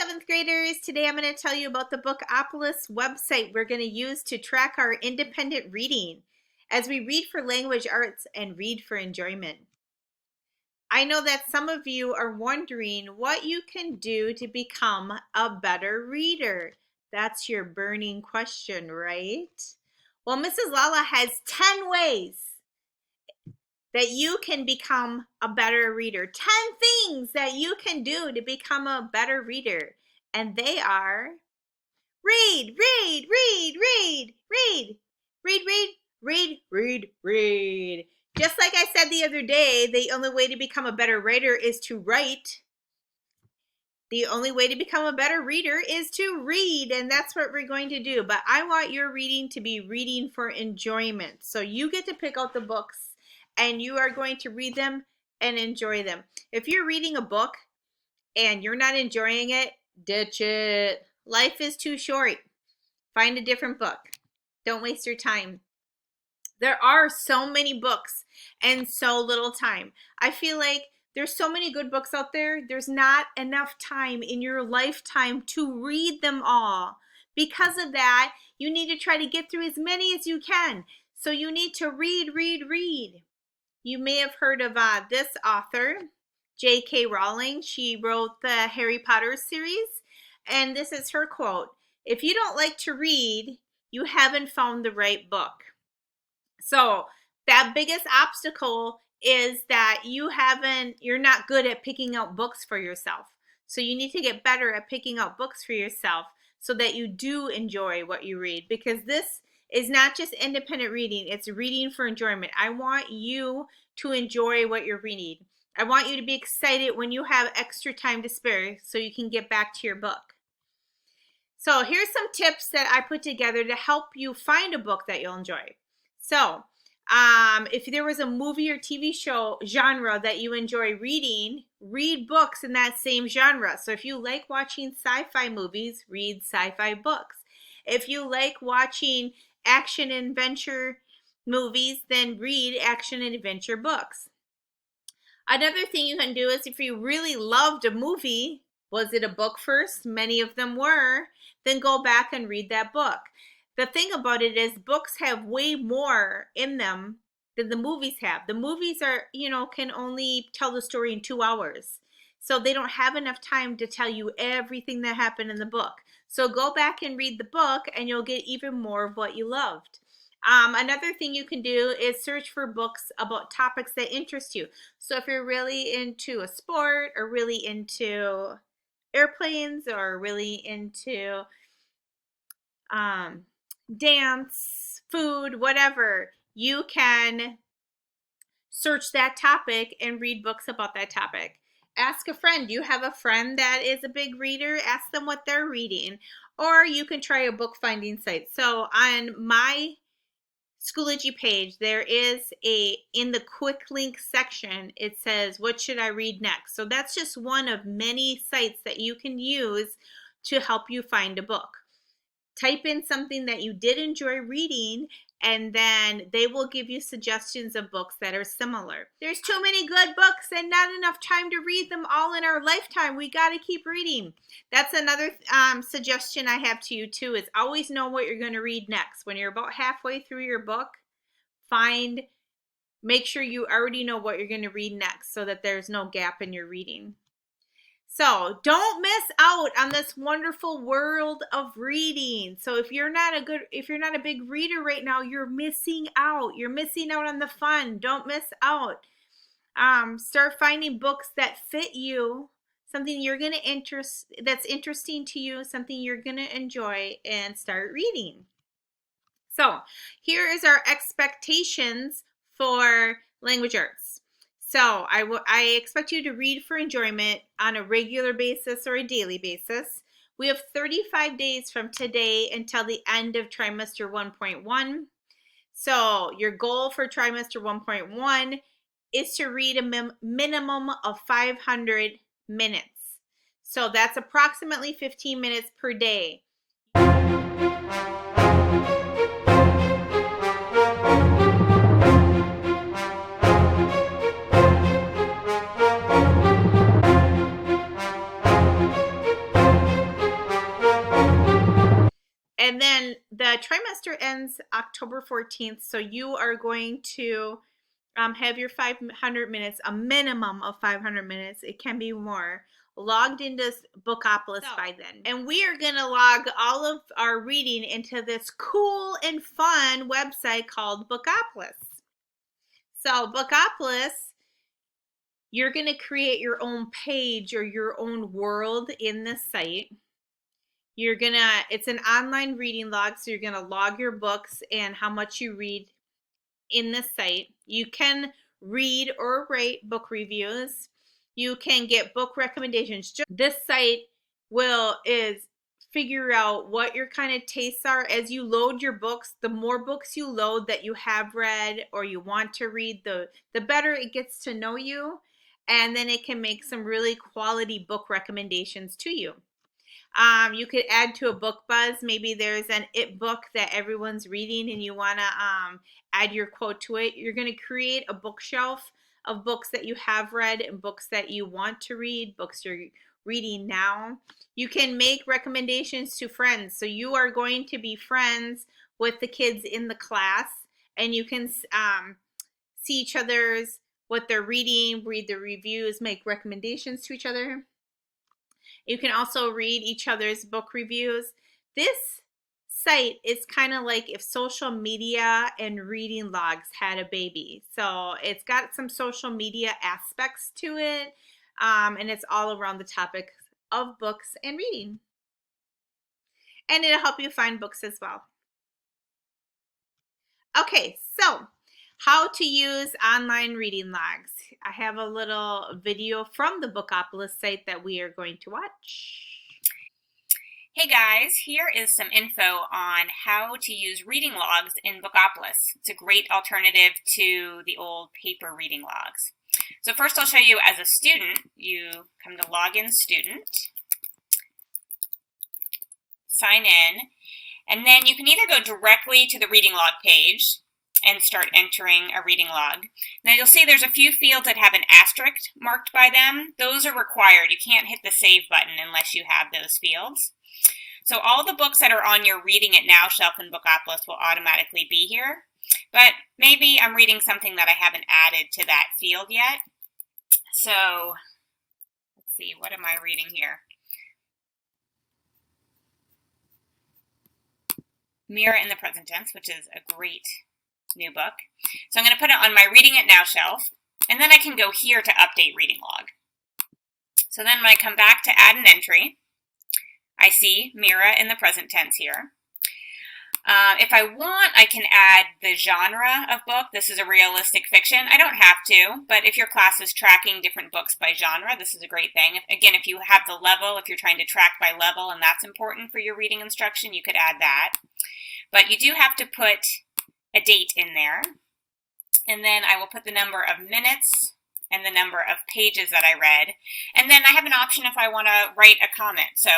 7th graders. Today I'm going to tell you about the Bookopolis website we're going to use to track our independent reading as we read for language arts and read for enjoyment. I know that some of you are wondering what you can do to become a better reader. That's your burning question, right? Well, Mrs. Lala has 10 ways that you can become a better reader. 10 things that you can do to become a better reader. And they are read, read, read, read, read, read, read, read, read, read. Just like I said the other day, the only way to become a better writer is to write. The only way to become a better reader is to read, and that's what we're going to do. But I want your reading to be reading for enjoyment. So you get to pick out the books and you are going to read them and enjoy them. If you're reading a book and you're not enjoying it, ditch it. Life is too short. Find a different book. Don't waste your time. There are so many books and so little time. I feel like there's so many good books out there. There's not enough time in your lifetime to read them all. Because of that, you need to try to get through as many as you can. So you need to read, read, read. You may have heard of this author, J.K. Rowling. She wrote the Harry Potter series, and this is her quote: "If you don't like to read, you haven't found the right book." So that biggest obstacle is that you're not good at picking out books for yourself. So you need to get better at picking out books for yourself so that you do enjoy what you read, because this is not just independent reading, it's reading for enjoyment. I want you to enjoy what you're reading. I want you to be excited when you have extra time to spare so you can get back to your book. So here's some tips that I put together to help you find a book that you'll enjoy. So if there was a movie or TV show genre that you enjoy reading, read books in that same genre. So if you like watching sci-fi movies, read sci-fi books. If you like watching action and adventure movies, then read action and adventure books. Another thing you can do is, if you really loved a movie, was it a book first? Many of them were. Then go back and read that book. The thing about it is books have way more in them than the movies have. The movies are, can only tell the story in 2 hours. So they don't have enough time to tell you everything that happened in the book. So go back and read the book and you'll get even more of what you loved. Another thing you can do is search for books about topics that interest you. So if you're really into a sport, or really into airplanes, or really into dance, food, whatever, you can search that topic and read books about that topic. Ask a friend. Do you have a friend that is a big reader? Ask them what they're reading. Or you can try a book finding site. So on my Schoology page, there is in the quick link section, it says, what should I read next? So that's just one of many sites that you can use to help you find a book. Type in something that you did enjoy reading, and then they will give you suggestions of books that are similar. There's too many good books and not enough time to read them all in our lifetime. We got to keep reading. That's another suggestion I have to you too, is always know what you're going to read next. When you're about halfway through your book, make sure you already know what you're going to read next so that there's no gap in your reading. So don't miss out on this wonderful world of reading. So if you're not a big reader right now, you're missing out. You're missing out on the fun. Don't miss out. Start finding books that fit you, something that's interesting to you, something you're gonna enjoy, and start reading. So here is our expectations for language arts. So I expect you to read for enjoyment on a regular basis or a daily basis. We have 35 days from today until the end of trimester 1.1. So your goal for trimester 1.1 is to read a minimum of 500 minutes. So that's approximately 15 minutes per day. the trimester ends October 14th, so you are going to have your 500 minutes, a minimum of 500 minutes. It can be more, logged into Bookopolis by then. And we are going to log all of our reading into this cool and fun website called Bookopolis. So Bookopolis, you're going to create your own page or your own world in this site. It's an online reading log, so you're going to log your books and how much you read in this site. You can read or rate book reviews. You can get book recommendations. This site is figure out what your kind of tastes are as you load your books. The more books you load that you have read or you want to read, the better it gets to know you, and then it can make some really quality book recommendations to you. You could add to a book buzz. Maybe there's an it book that everyone's reading and you want to add your quote to it. You're going to create a bookshelf of books that you have read and books that you want to read, books you're reading now. You can make recommendations to friends. So you are going to be friends with the kids in the class, and you can see each other's what they're reading, read the reviews, make recommendations to each other. You can also read each other's book reviews. This site is kind of like if social media and reading logs had a baby. So it's got some social media aspects to it, and it's all around the topic of books and reading. And it'll help you find books as well. Okay, so how to use online reading logs. I have a little video from the Bookopolis site that we are going to watch. Hey guys, here is some info on how to use reading logs in Bookopolis. It's a great alternative to the old paper reading logs. So first I'll show you as a student, you come to Login Student, sign in, and then you can either go directly to the reading log page and start entering a reading log. Now you'll see there's a few fields that have an asterisk marked by them. Those are required. You can't hit the save button unless you have those fields. So all the books that are on your Reading It Now shelf in Bookopolis will automatically be here. But maybe I'm reading something that I haven't added to that field yet. So let's see, what am I reading here? Mirror in the Present Tense, which is a great new book. So I'm going to put it on my Reading It Now shelf, and then I can go here to update reading log. So then when I come back to add an entry, I see Mira in the present tense here. If I want, I can add the genre of book. This is a realistic fiction. I don't have to, but if your class is tracking different books by genre, this is a great thing. Again, if you have the level, if you're trying to track by level and that's important for your reading instruction, you could add that. But you do have to put a date in there. And then I will put the number of minutes and the number of pages that I read. And then I have an option if I want to write a comment. So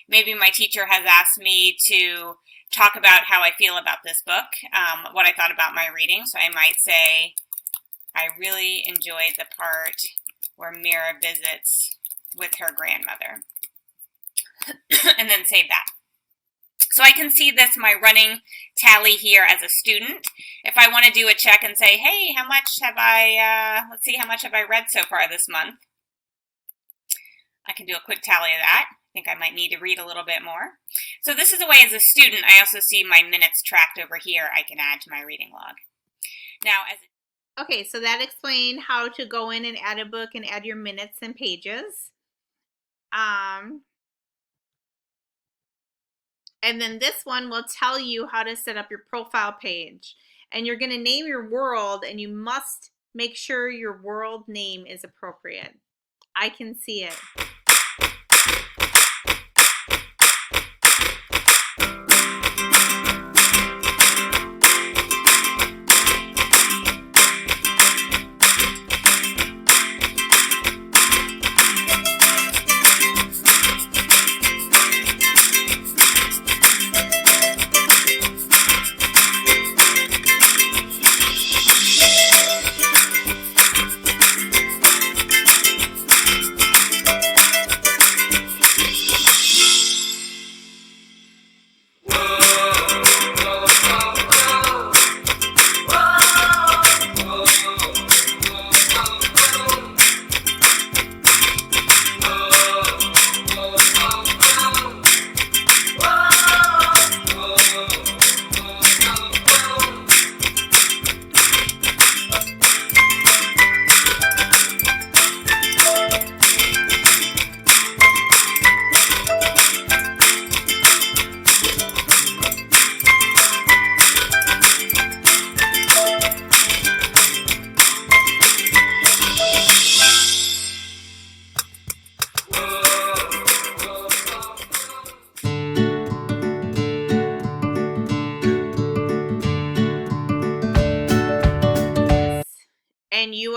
maybe my teacher has asked me to talk about how I feel about this book, what I thought about my reading. So I might say, I really enjoyed the part where Mira visits with her grandmother. And then save that. So I can see this, my running tally here as a student. If I want to do a check and say, hey, how much have let's see, how much have I read so far this month? I can do a quick tally of that. I think I might need to read a little bit more. So this is a way as a student, I also see my minutes tracked over here I can add to my reading log. Now, okay, so that explained how to go in and add a book and add your minutes and pages. And then this one will tell you how to set up your profile page. And you're going to name your world, and you must make sure your world name is appropriate. I can see it.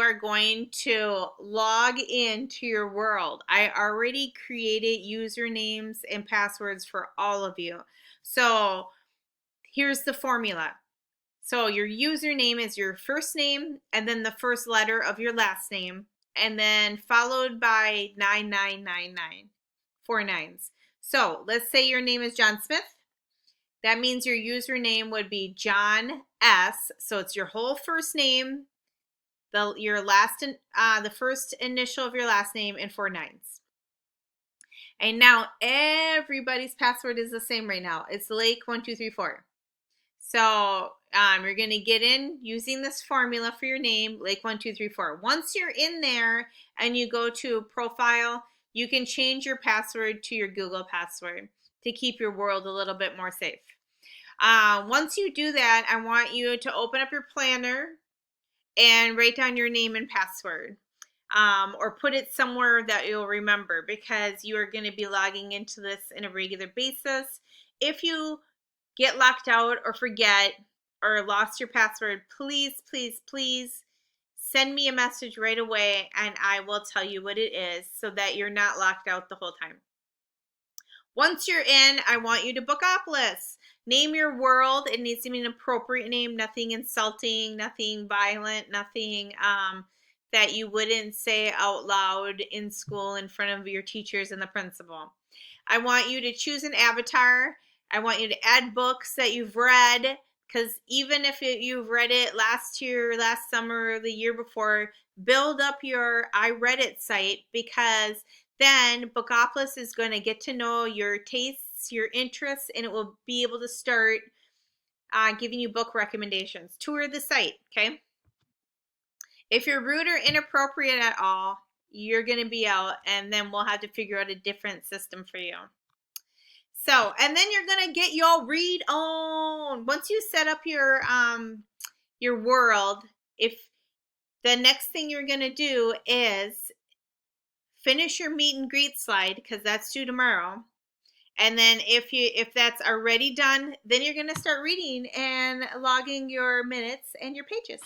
are going to log into your world. I already created usernames and passwords for all of you. So here's the formula. So your username is your first name and then the first letter of your last name, and then followed by 9999, 4 9s. So let's say your name is John Smith. That means your username would be John S. So it's your whole first name, the first initial of your last name, and 4 9s. And now everybody's password is the same right now. It's Lake1234. So you're going to get in using this formula for your name, Lake1234. Once you're in there and you go to profile, you can change your password to your Google password to keep your world a little bit more safe. Once you do that, I want you to open up your planner and write down your name and password. Or put it somewhere that you'll remember, because you are going to be logging into this in a regular basis. If you get locked out or forget or lost your password, please, please, please send me a message right away and I will tell you what it is so that you're not locked out the whole time. Once you're in, I want you to Bookopolis. Name your world. It needs to be an appropriate name, nothing insulting, nothing violent, nothing that you wouldn't say out loud in school in front of your teachers and the principal. I want you to choose an avatar. I want you to add books that you've read, because even if you've read it last year, last summer, the year before, build up your I read it site, because then Bookopolis is going to get to know your tastes, your interests, and it will be able to start giving you book recommendations. Tour the site, okay? If you're rude or inappropriate at all, you're going to be out, and then we'll have to figure out a different system for you. So, and then you're going to get your read on. Once you set up your world, if the next thing you're going to do is finish your meet and greet slide, because that's due tomorrow. And then if that's already done, then you're going to start reading and logging your minutes and your pages.